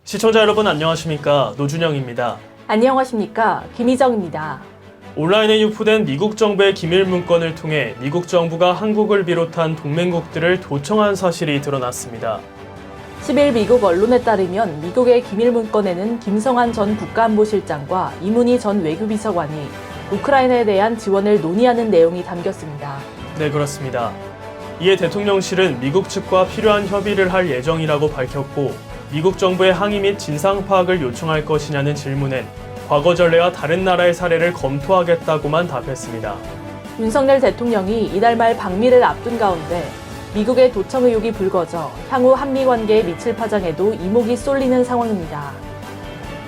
시청자 여러분 안녕하십니까? 노준영입니다. 안녕하십니까? 김희정입니다. 온라인에 유포된 미국 정부의 기밀 문건을 통해 미국 정부가 한국을 비롯한 동맹국들을 도청한 사실이 드러났습니다. 10일 미국 언론에 따르면 미국의 기밀 문건에는 김성한 전 국가안보실장과 이문희 전 외교비서관이 우크라이나에 대한 지원을 논의하는 내용이 담겼습니다. 네, 그렇습니다. 이에 대통령실은 미국 측과 필요한 협의를 할 예정이라고 밝혔고, 미국 정부의 항의 및 진상 파악을 요청할 것이냐는 질문엔 과거 전례와 다른 나라의 사례를 검토하겠다고만 답했습니다. 윤석열 대통령이 이달 말 방미를 앞둔 가운데 미국의 도청 의혹이 불거져 향후 한미 관계에 미칠 파장에도 이목이 쏠리는 상황입니다.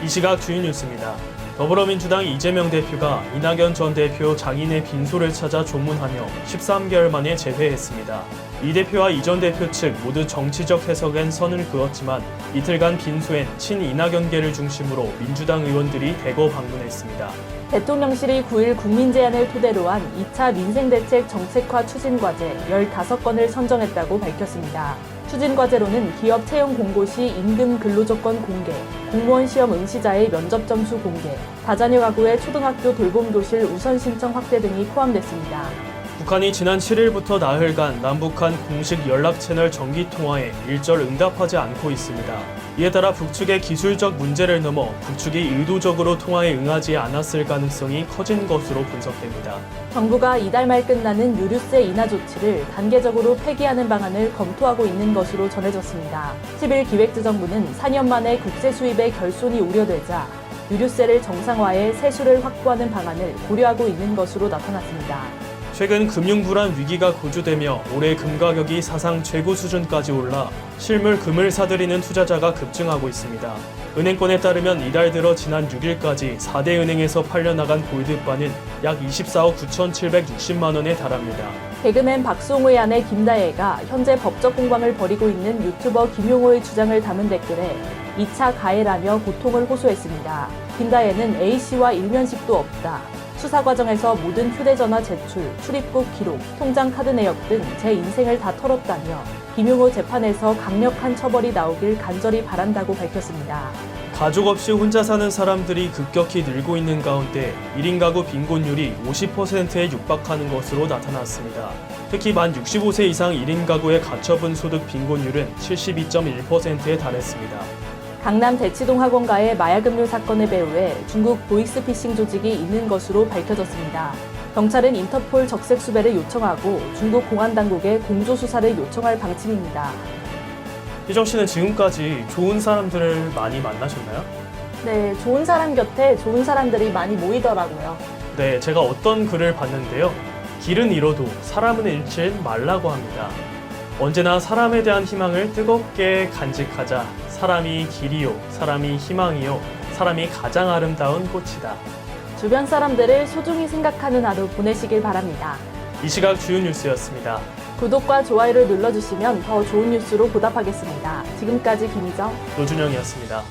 이 시각 주요 뉴스입니다. 더불어민주당 이재명 대표가 이낙연 전 대표 장인의 빈소를 찾아 조문하며 13개월 만에 재회했습니다. 이 대표와 이 전 대표 측 모두 정치적 해석엔 선을 그었지만 이틀간 빈소엔 친이낙연계를 중심으로 민주당 의원들이 대거 방문했습니다. 대통령실이 9일 국민제안을 토대로 한 2차 민생대책 정책화 추진과제 15건을 선정했다고 밝혔습니다. 추진과제로는 기업 채용 공고 시 임금 근로조건 공개, 공무원 시험 응시자의 면접 점수 공개, 다자녀 가구의 초등학교 돌봄교실 우선 신청 확대 등이 포함됐습니다. 북한이 지난 7일부터 나흘간 남북한 공식 연락 채널 정기 통화에 일절 응답하지 않고 있습니다. 이에 따라 북측의 기술적 문제를 넘어 북측이 의도적으로 통화에 응하지 않았을 가능성이 커진 것으로 분석됩니다. 정부가 이달 말 끝나는 유류세 인하 조치를 단계적으로 폐기하는 방안을 검토하고 있는 것으로 전해졌습니다. 10일 기획재정부는 4년 만에 국세 수입의 결손이 우려되자 유류세를 정상화해 세수를 확보하는 방안을 고려하고 있는 것으로 나타났습니다. 최근 금융불안 위기가 고조되며 올해 금 가격이 사상 최고 수준까지 올라 실물 금을 사들이는 투자자가 급증하고 있습니다. 은행권에 따르면 이달 들어 지난 6일까지 4대 은행에서 팔려나간 골드바는 약 24억 9,760만 원에 달합니다. 개그맨 박송우의 아내 김다혜가 현재 법적 공방을 벌이고 있는 유튜버 김용호의 주장을 담은 댓글에 2차 가해라며 고통을 호소했습니다. 김다혜는 A씨와 일면식도 없다. 수사 과정에서 모든 휴대전화 제출, 출입국 기록, 통장 카드 내역 등 제 인생을 다 털었다며 김용호 재판에서 강력한 처벌이 나오길 간절히 바란다고 밝혔습니다. 가족 없이 혼자 사는 사람들이 급격히 늘고 있는 가운데 1인 가구 빈곤율이 50%에 육박하는 것으로 나타났습니다. 특히 만 65세 이상 1인 가구의 가처분 소득 빈곤율은 72.1%에 달했습니다. 강남 대치동 학원가의 마약 음료 사건의 배후에 중국 보이스피싱 조직이 있는 것으로 밝혀졌습니다. 경찰은 인터폴 적색 수배를 요청하고 중국 공안 당국에 공조 수사를 요청할 방침입니다. 희정 씨는 지금까지 좋은 사람들을 많이 만나셨나요? 네, 좋은 사람 곁에 좋은 사람들이 많이 모이더라고요. 네, 제가 어떤 글을 봤는데요. 길은 잃어도 사람은 잃지 말라고 합니다. 언제나 사람에 대한 희망을 뜨겁게 간직하자. 사람이 길이요, 사람이 희망이요, 사람이 가장 아름다운 꽃이다. 주변 사람들을 소중히 생각하는 하루 보내시길 바랍니다. 이 시각 주요 뉴스였습니다. 구독과 좋아요를 눌러주시면 더 좋은 뉴스로 보답하겠습니다. 지금까지 김희정, 노준영이었습니다.